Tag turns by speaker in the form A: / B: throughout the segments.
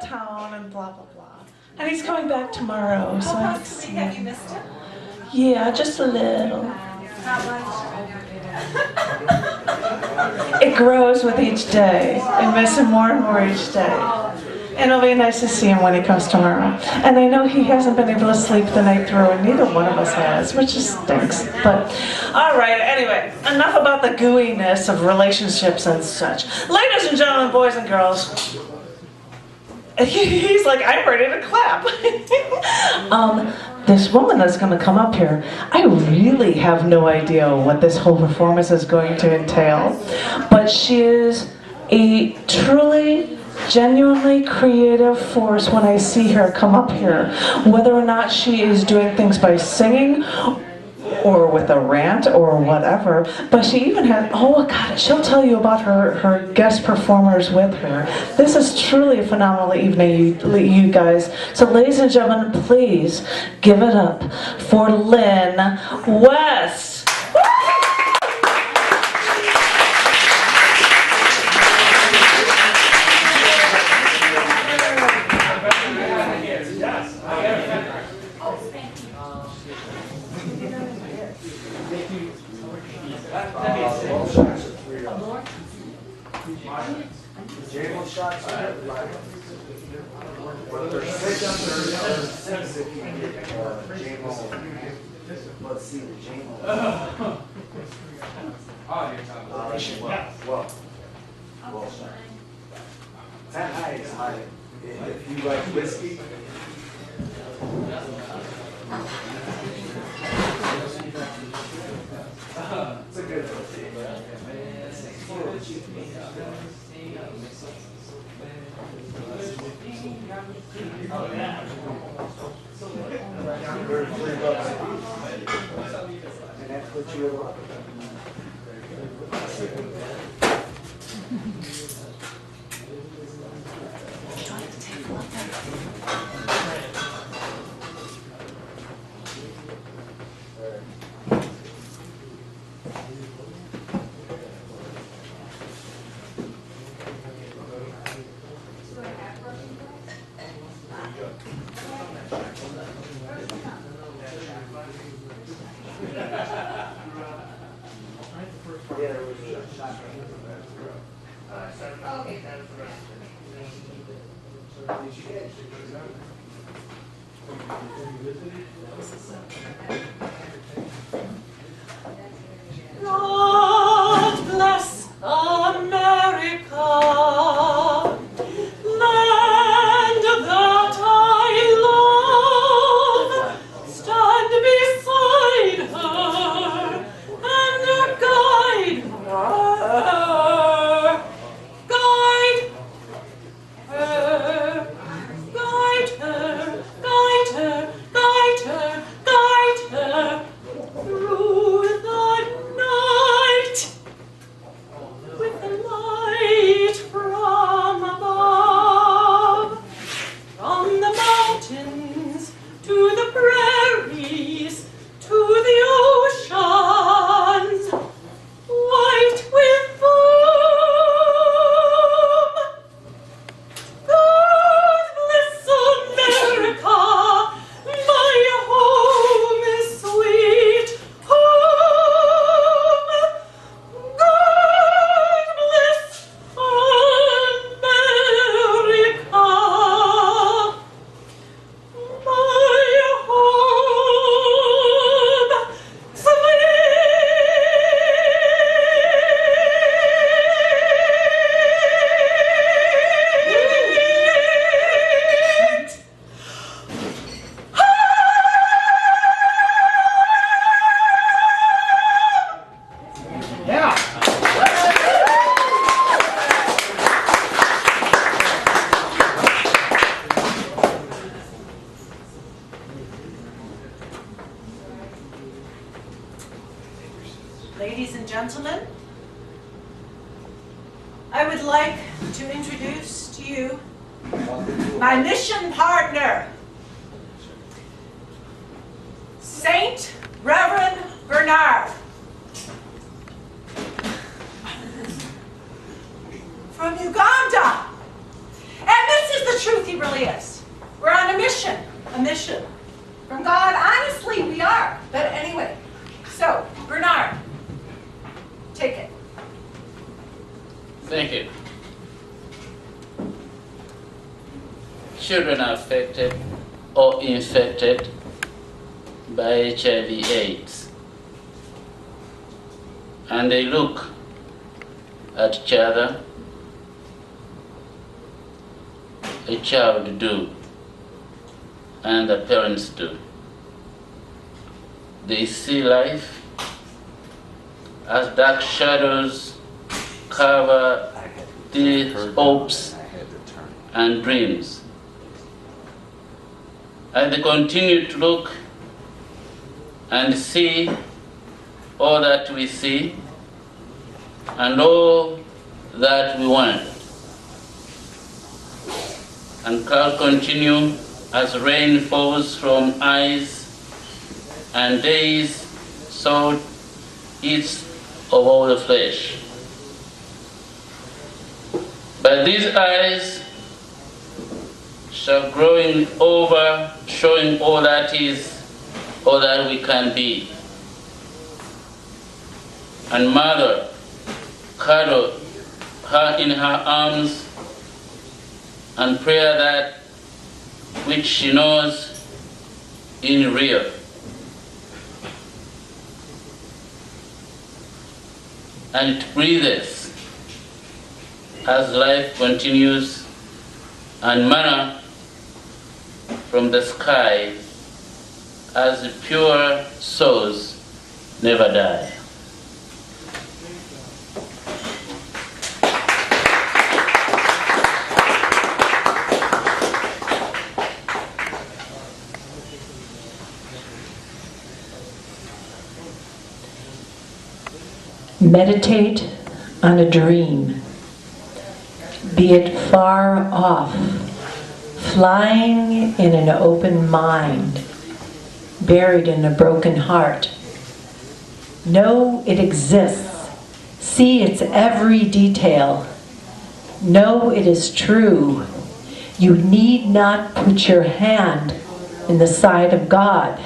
A: town and blah, blah, blah. And he's coming back tomorrow, so
B: How
A: I get to see
B: possibly have you
A: him.
B: missed him?
A: Yeah, just a little.
B: Not much.
A: It grows with each day. I miss him more and more each day. And it'll be nice to see him when he comes tomorrow. And I know he hasn't been able to sleep the night through, and neither one of us has, which just stinks. But, all right, anyway, enough about the gooiness of relationships and such. Ladies and gentlemen, boys and girls, he's like, I'm ready to clap. This woman that's going to come up here, I really have no idea what this whole performance is going to entail, but she is a truly, genuinely creative force when I see her come up here. Whether or not she is doing things by singing, or with a rant, or whatever, but she even had, oh God, she'll tell you about her guest performers with her. This is truly a phenomenal evening, you guys. So ladies and gentlemen, please give it up for Lynn West.
C: If you like whiskey, it's a good whiskey. Oh yeah. And that puts you in luck.
B: God bless America, land that I love. Stand beside her and guide her. Guide her, guide her, guide her, guide her, guide her through the night with the light from above, from the mountains to the prairies to the oceans, white with foam. God bless America, my home is sweet home. God bless America, my home sweet.
C: Yeah.
B: Ladies and gentlemen, I would like to introduce to you my mission partner, Saint Reverend Bernard, from Uganda. And this is the truth he really is. We're on a mission from God. Honestly, we are. But anyway, so Bernard, take it.
D: Thank you. Children are affected or infected by HIV/AIDS, and they look at each other. A child do, and the parents do. They see life as dark shadows cover these hopes and dreams. As they continue to look and see all that we see and all that we want. And clouds continue as rain falls from eyes, and days salt eats of all the flesh. But these eyes shall growing over, showing all that is, all that we can be. And mother cuddle her in her arms and pray that which she knows in real. And it breathes as life continues, and manna from the sky as the pure souls never die.
E: Meditate on a dream, be it far off, flying in an open mind, buried in a broken heart. Know it exists. See its every detail. Know it is true. You need not put your hand in the side of God.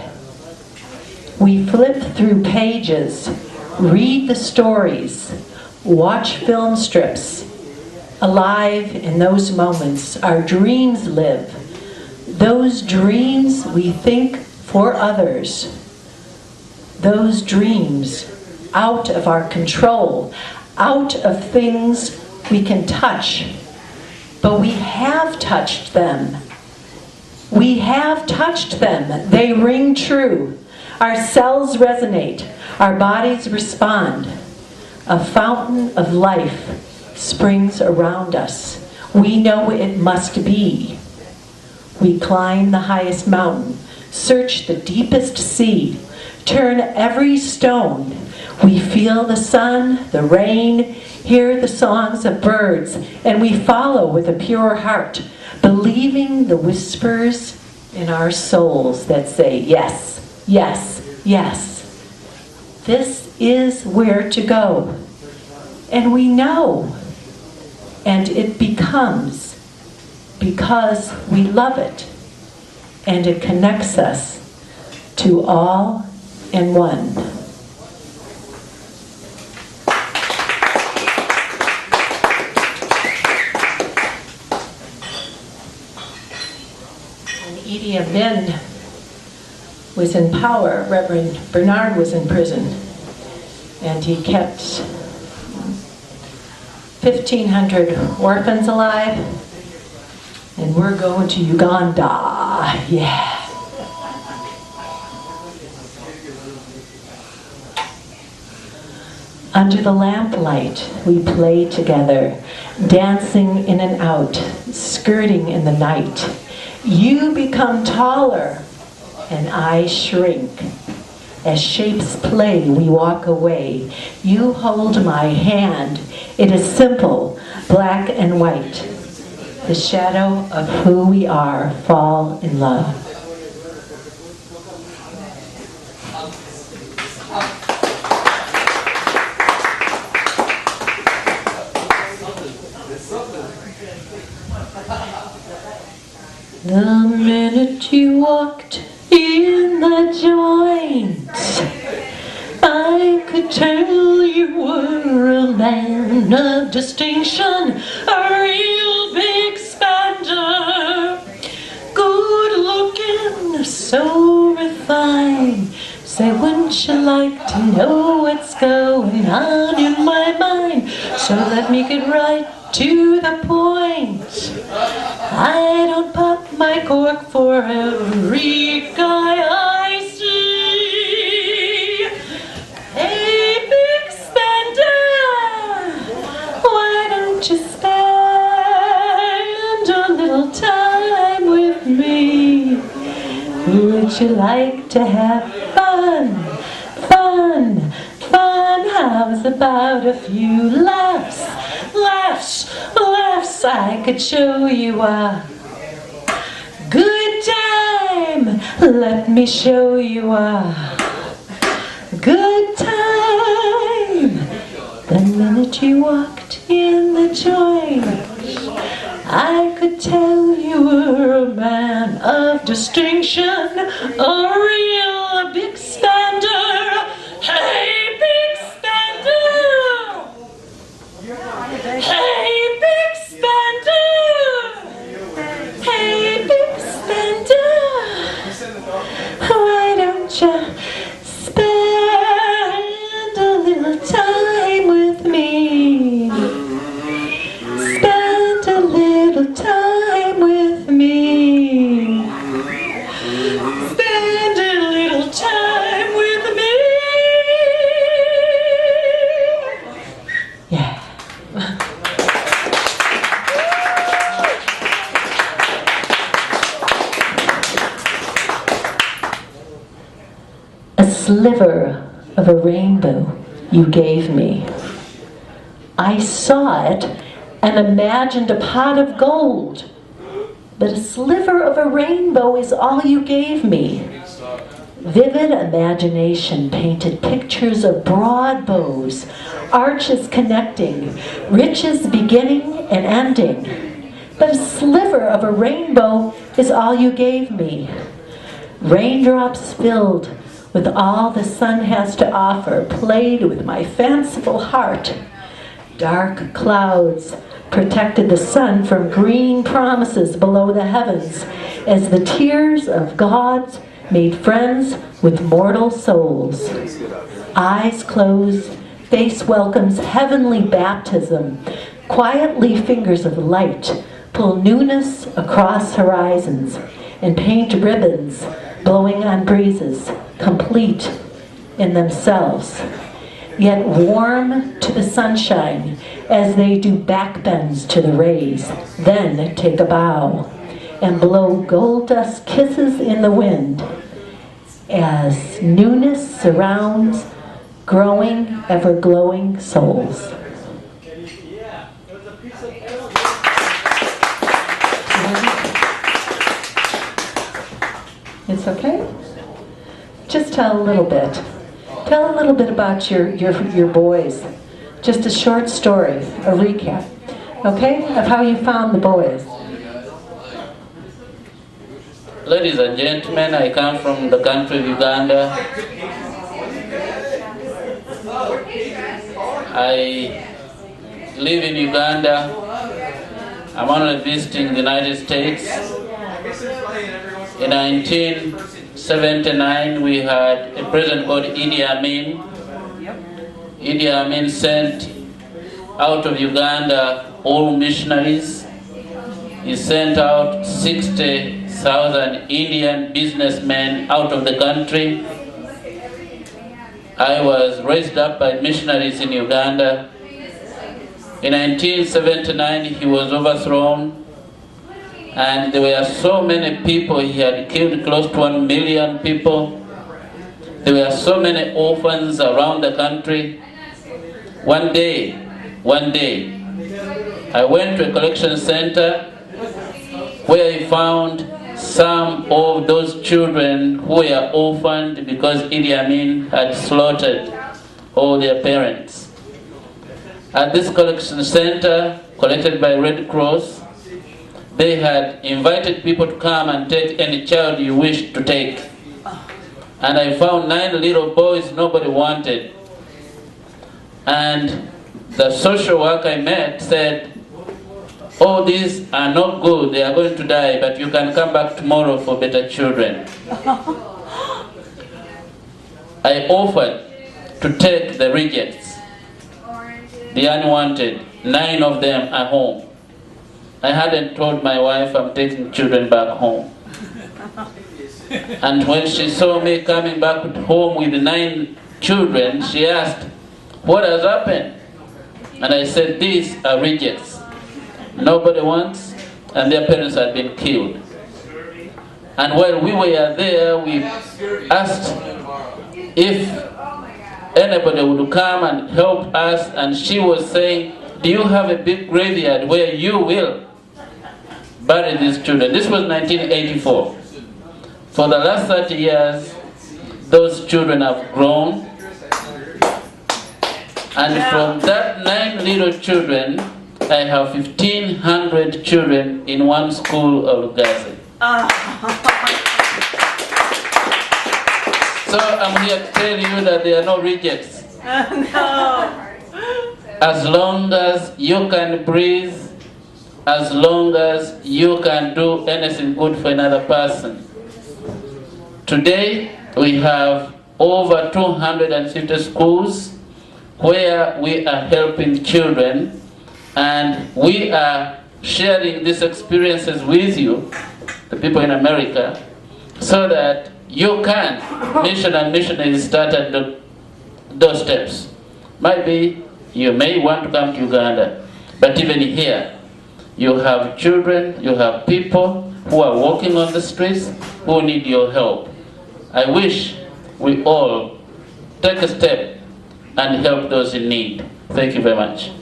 E: We flip through pages, read the stories, watch film strips. Alive in those moments, our dreams live. Those dreams we think for others. Those dreams out of our control, out of things we can touch. But we have touched them. We have touched them. They ring true. Our cells resonate. Our bodies respond. A fountain of life springs around us. We know it must be. We climb the highest mountain, search the deepest sea, turn every stone. We feel the sun, the rain, hear the songs of birds, and we follow with a pure heart, believing the whispers in our souls that say, yes, yes, yes. This is where to go. And we know. And it becomes because we love it. And it connects us to all and one. When Idi Amin was in power, Reverend Bernard was in prison, and he kept 1,500 orphans alive, and we're going to Uganda, yeah. Under the lamplight, we play together, dancing in and out, skirting in the night. You become taller, and I shrink. As shapes play, we walk away. You hold my hand. It is simple, black and white. The shadow of who we are, fall in love. The minute you walked in the joint, I could tell you were a man of distinction, a real big spender. Good looking, so refined. Say, wouldn't you like to know what's going on in my mind? So let me get right to the point. I don't pop my cork for every guy I see. Hey, big spender, why don't you spend a little time with me? Would you like to have fun, fun, fun? How's about a few laughs, laughs, laughs? I could show you a good time. Let me show you a good time. The minute you walked in the joint, I could tell you were a man of distinction, a real big spender. Hey, big spender! Hey, big spender! Hey, big spender! Why don't you spend a little time with me? Spend a little time with me. Spend a little time with me. Yeah. A sliver of a rainbow you gave me. I saw it and imagined a pot of gold. But a sliver of a rainbow is all you gave me. Vivid imagination painted pictures of broad bows, arches connecting, riches beginning and ending. But a sliver of a rainbow is all you gave me. Raindrops filled with all the sun has to offer played with my fanciful heart. Dark clouds protected the sun from green promises below the heavens as the tears of gods made friends with mortal souls. Eyes closed, face welcomes heavenly baptism. Quietly fingers of light pull newness across horizons and paint ribbons blowing on breezes, complete in themselves, yet warm to the sunshine as they do backbends to the rays, then take a bow and blow gold dust kisses in the wind as newness surrounds growing, ever-glowing souls. It's okay? Just tell a little bit. Tell a little bit about your boys. Just a short story, a recap, okay, of how you found the boys.
D: Ladies and gentlemen, I come from the country of Uganda. I live in Uganda. I'm only visiting the United States. In 1979, we had a president called Idi Amin. Idi Amin sent out of Uganda all missionaries. He sent out 60,000 Indian businessmen out of the country. I was raised up by missionaries in Uganda. In 1979, he was overthrown, and there were so many people. He had killed close to 1 million people. There were so many orphans around the country. One day, I went to a collection center where I found some of those children who were orphaned because Idi Amin had slaughtered all their parents. At this collection center, collected by Red Cross, they had invited people to come and take any child you wish to take. And I found 9 little boys nobody wanted. And the social worker I met said, "Oh, these are not good, they are going to die, but you can come back tomorrow for better children." I offered to take the rejects, the unwanted. 9 of them are home. I hadn't told my wife I'm taking children back home. And when she saw me coming back home with 9 children, she asked, "What has happened?" And I said, "These are rejects. Nobody wants, and their parents had been killed." And while we were there, we asked if anybody would come and help us, and she was saying, "Do you have a big graveyard where you will bury these children?" This was 1984. For the last 30 years, those children have grown. And from that 9 little children, I have 1,500 children in one school of Gaza. So I'm here to tell you that there are no rejects. As long as you can breathe, as long as you can do anything good for another person. Today, we have over 250 schools where we are helping children, and we are sharing these experiences with you, the people in America, so that you can mission and missionaries start at the doorsteps. Maybe you may want to come to Uganda, but even here, you have children, you have people who are walking on the streets who need your help. I wish we all take a step and help those in need. Thank you very much.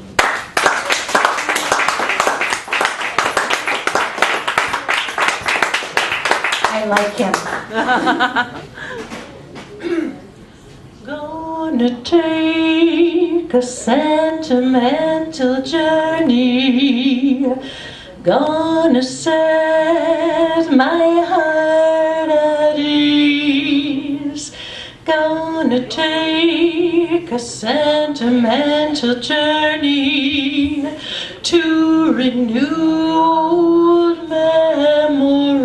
E: I like him. Gonna take a sentimental journey. Gonna set my heart at ease. Gonna take a sentimental journey to renew old memories.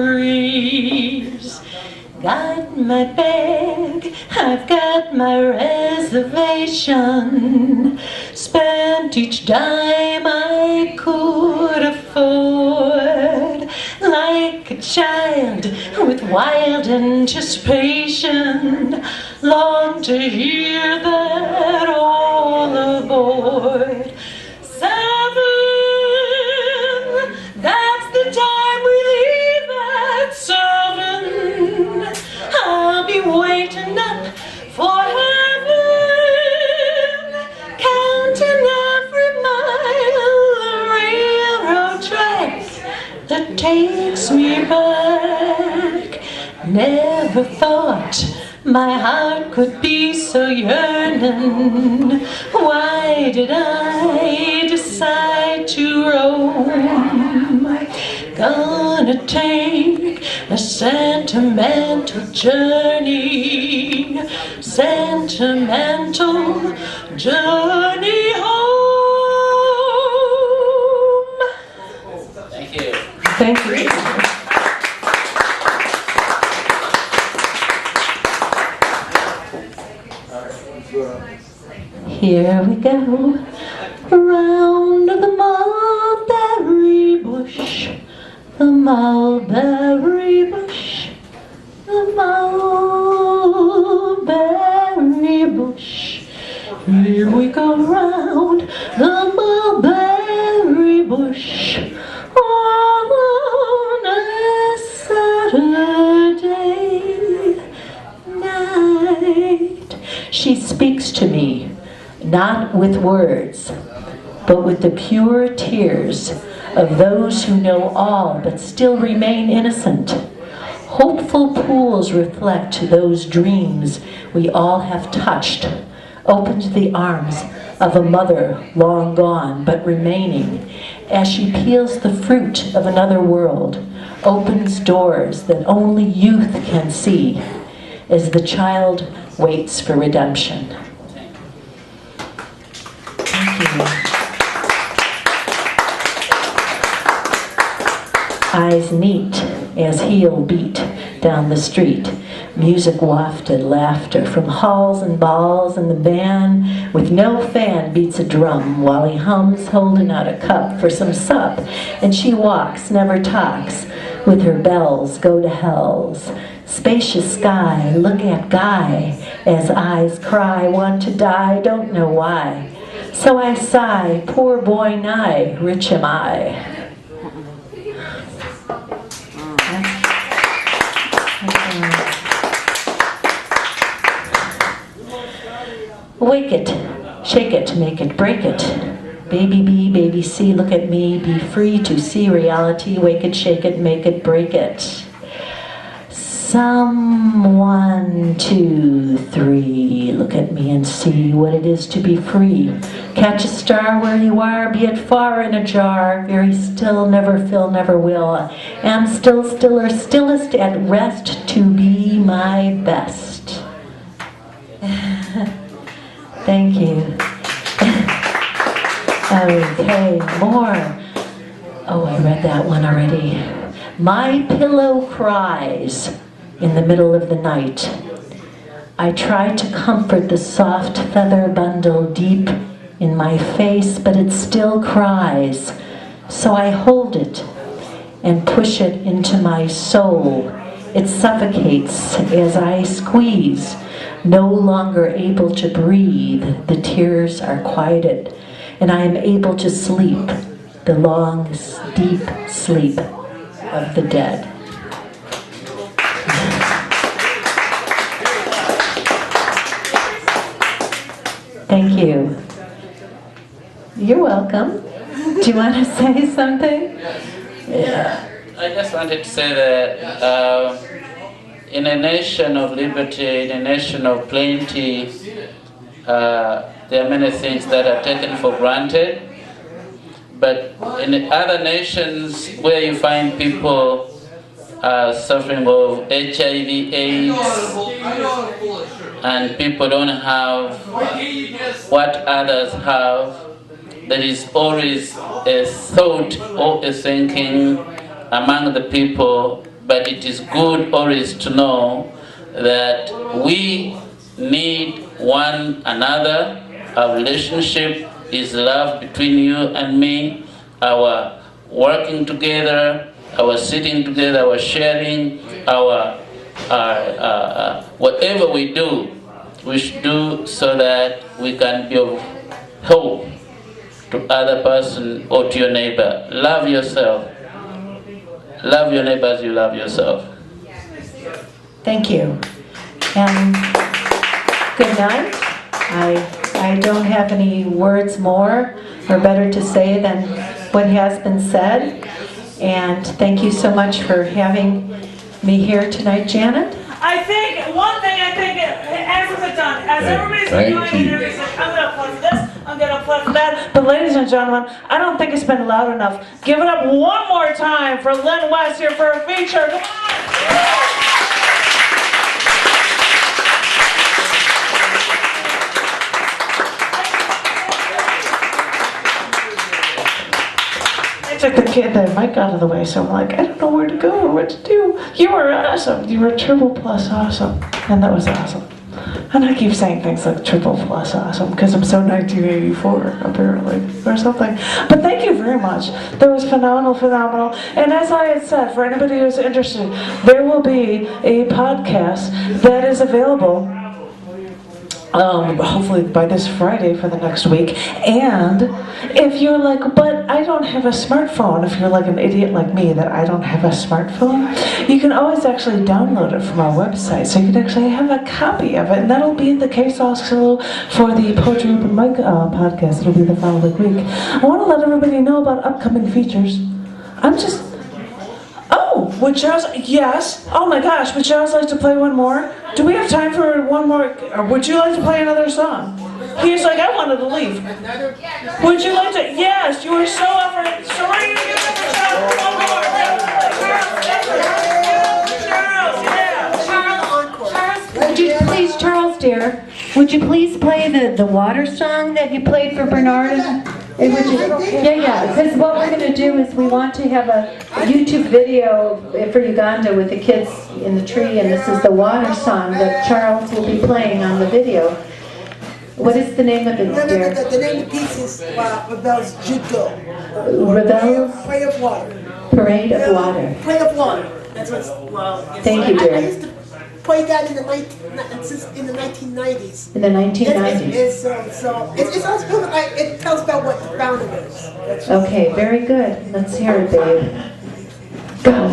E: Got my bag, I've got my reservation. Spent each dime I could afford. Like a child with wild anticipation, long to hear that all aboard. 7, that's the time we leave at 7. I'll be waiting up for heaven, counting every mile the railroad track that takes me back. Never thought my heart could be so yearning. Why did I decide to roam? Gonna take a sentimental journey, sentimental journey home.
D: Thank you.
A: Thank you.
E: Here we go, round the mulberry bush, the mulberry bush, the mulberry bush. Here we go round the mulberry bush on a Saturday night. She speaks to me, not with words, but with the pure tears of those who know all but still remain innocent. Hopeful pools reflect those dreams we all have touched, opened the arms of a mother long gone but remaining, as she peels the fruit of another world, opens doors that only youth can see, as the child waits for redemption. Thank you. Eyes neat as heel beat down the street. Music wafted laughter from halls and balls, and the band with no fan beats a drum while he hums, holding out a cup for some sup. And she walks, never talks, with her bells go to hells. Spacious sky, look at Guy, as eyes cry, want to die, don't know why. So I sigh, poor boy nigh, rich am I. Wake it, shake it, make it, break it. Baby B, baby C, look at me, be free to see reality. Wake it, shake it, make it, break it. Some 1, 2, 3, look at me and see what it is to be free. Catch a star where you are, be it far in a jar, very still, never fill, never will. Am still, stiller, stillest at rest to be my best. Thank you. Okay, more. Oh, I read that one already. My pillow cries in the middle of the night. I try to comfort the soft feather bundle deep in my face, but it still cries. So I hold it and push it into my soul. It suffocates as I squeeze. No longer able to breathe, the tears are quieted, and I am able to sleep, the long, deep sleep of the dead. Thank you. You're welcome. Do you want to say something?
D: Yeah. I just wanted to say that in a nation of liberty, in a nation of plenty, there are many things that are taken for granted. But in other nations where you find people suffering of HIV/AIDS, and people don't have what others have, there is always a thought or a thinking among the people. But it is good always to know that we need one another. Our relationship is love between you and me. Our working together, our sitting together, our sharing, our whatever we do, we should do so that we can be of help to other person or to your neighbor. Love yourself. Love your neighbor as you love yourself.
E: Thank you. And good night. I don't have any words more or better to say than what has been said. And thank you so much for having me here tonight, Janet.
A: I think, one thing I think, as it's done, as everybody's been doing interviews, like, I'm going to plug this, I'm going to plug that. But ladies and gentlemen, I don't think it's been loud enough. Give it up one more time for Lynn West here for a feature. Come on! Took the mic out of the way, so I'm like, I don't know where to go or what to do. You were awesome. You were triple plus awesome. And that was awesome. And I keep saying things like triple plus awesome because I'm so 1984, apparently, or something. But thank you very much. That was phenomenal, phenomenal. And as I had said, for anybody who's interested, there will be a podcast that is available hopefully by this Friday for the next week. And if you're like, but I don't have a smartphone, if you're like an idiot like me that I don't have a smartphone, you can always actually download it from our website. So you can actually have a copy of it, and that'll be the case also for the Poetry Open Mic podcast. It'll be the following week. I want to let everybody know about upcoming features. Would Charles, yes. Oh my gosh, would Charles like to play one more? Do we have time for one more? Or would you like to play another song? He's like, I wanted to leave. Would you like to? Yes, you were so offered. Serena, give it for Charles. One more. Charles,
E: Would you please, Charles dear, would you please play the water song that you played for Bernard? Yeah, because what we're going to do is we want to have a YouTube video for Uganda with the kids in the tree, and this is the water song that Charles will be playing on the video. What is the name of it, dear?
F: The name of the piece is Rebel's Judo.
E: Rebel's
F: Play of Water.
E: Parade of Water.
F: Play of Water. That's what's, well, yes.
E: Thank you,
F: I
E: dear.
F: used to play that in the 1990s.
E: In the 1990s.
F: It's also, it tells about what the founder is. That's
E: Okay, very good. Let's hear it, babe. Go.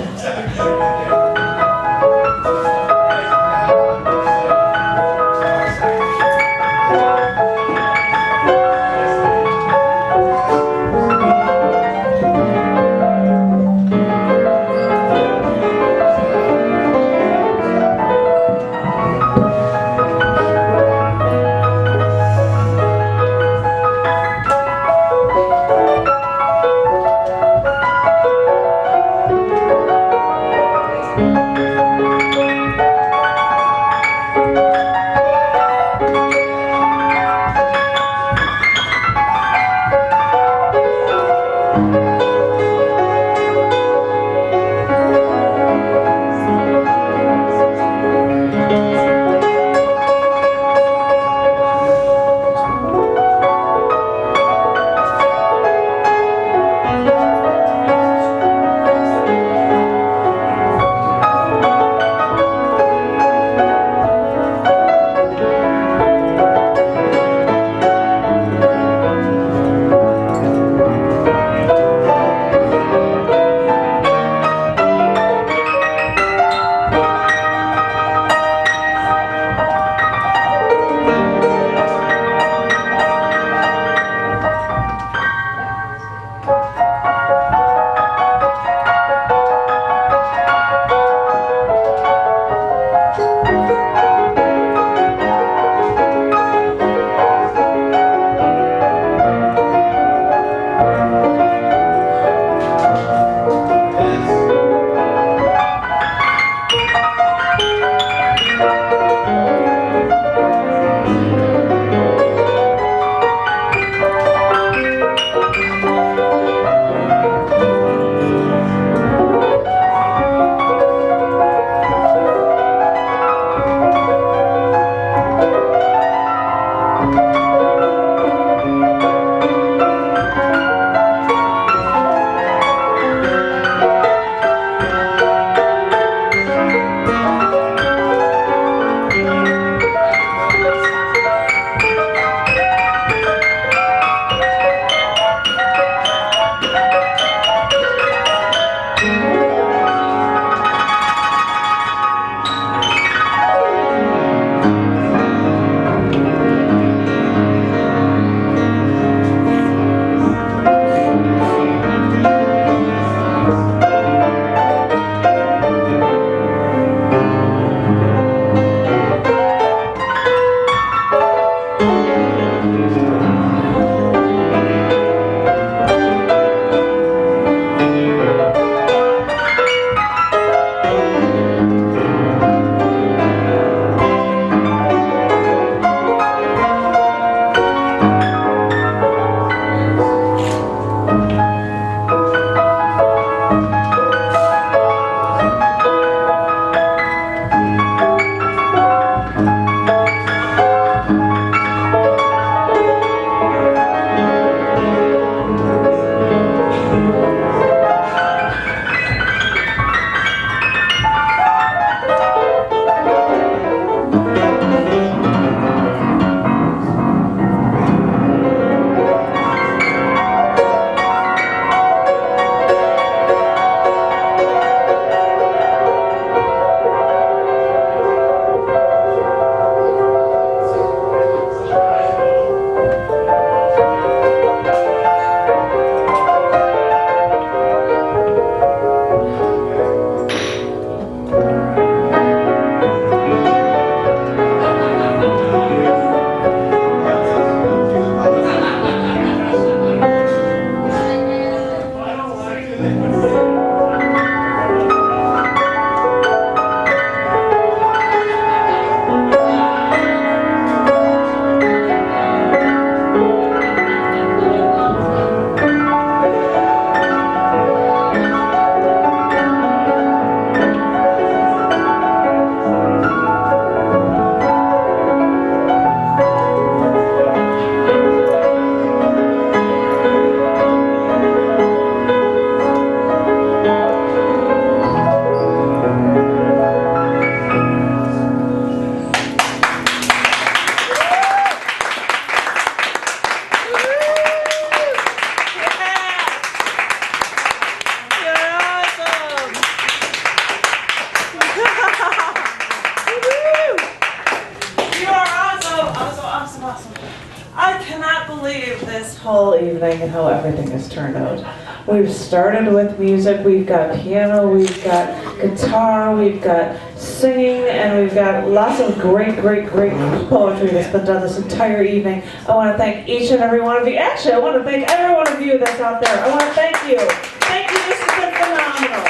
A: believe this whole evening and how everything has turned out. We've started with music, we've got piano, we've got guitar, we've got singing, and we've got lots of great poetry that's been done this entire evening. I want to thank each and every one of you. Actually, I want to thank every one of you that's out there. I want to thank you. Thank you, this has been phenomenal.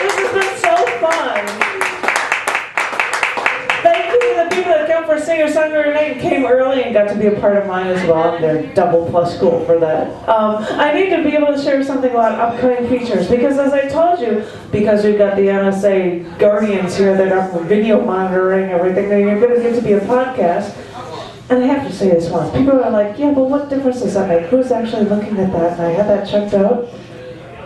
A: This has been so fun. Thank you to the people that come for singer-songwriter night and came early and got to be a part of mine as well. They're double plus cool for that. I need to be able to share something about upcoming features because as I told you, because we've got the NSA guardians here that are video monitoring everything, then you're going to get to be a podcast. And I have to say this once. People are like, yeah, but what difference does that make? Who's actually looking at that? And I had that checked out.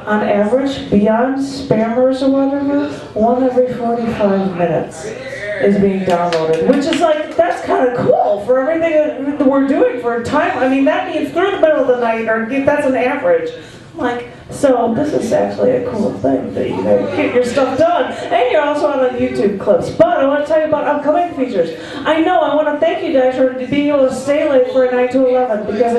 A: On average, beyond spammers or whatever, 1 every 45 minutes is being downloaded, which is like, that's kind of cool for everything that we're doing for time. I mean, that means through the middle of the night, or that's an average. Like, so this is actually a cool thing that you guys get your stuff done. And you're also on YouTube clips. But I want to tell you about upcoming features. I want to thank you guys for being able to stay late for a 9 to 11 because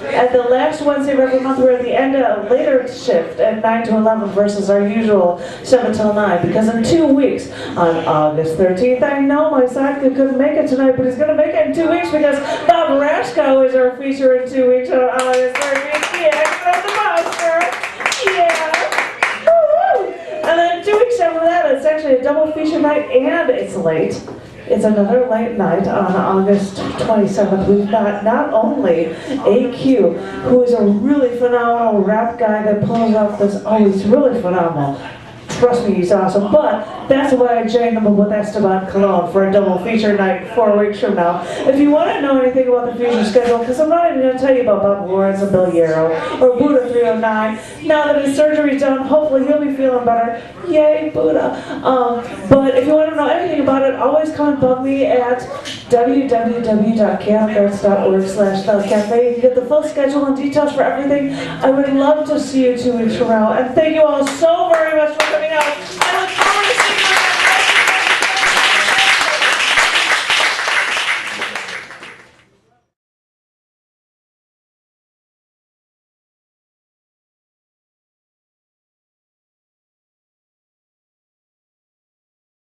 A: at the last Wednesday of every month, we're at the end of a later shift at 9 to 11 versus our usual 7 till 9. Because in 2 weeks, on August 13th, I know my sidekick couldn't make it tonight, but he's going to make it in 2 weeks because Bob Raschko is our feature in 2 weeks on August 13th. Yeah, that's the mouse, girl. Yeah. Woo-hoo. And then 2 weeks after that, it's actually a double feature night, and it's late. It's another late night on August 27th. We've got not only AQ, who is a really phenomenal rap guy that pulls off this, he's really phenomenal. Trust me, he's awesome. But that's why I joined them with Esteban Colon for a double feature night 4 weeks from now. If you want to know anything about the feature schedule, because I'm not even going to tell you about Bob Lawrence and Bill Yarrow or Buddha 309. Now that his surgery's done, hopefully he'll be feeling better. Yay, Buddha. But if you want to know anything about it, always come and bug me at www.campguards.org/thecafe. You can get the full schedule and details for everything. I would love to see you 2 weeks from now. And thank you all so very much for coming out.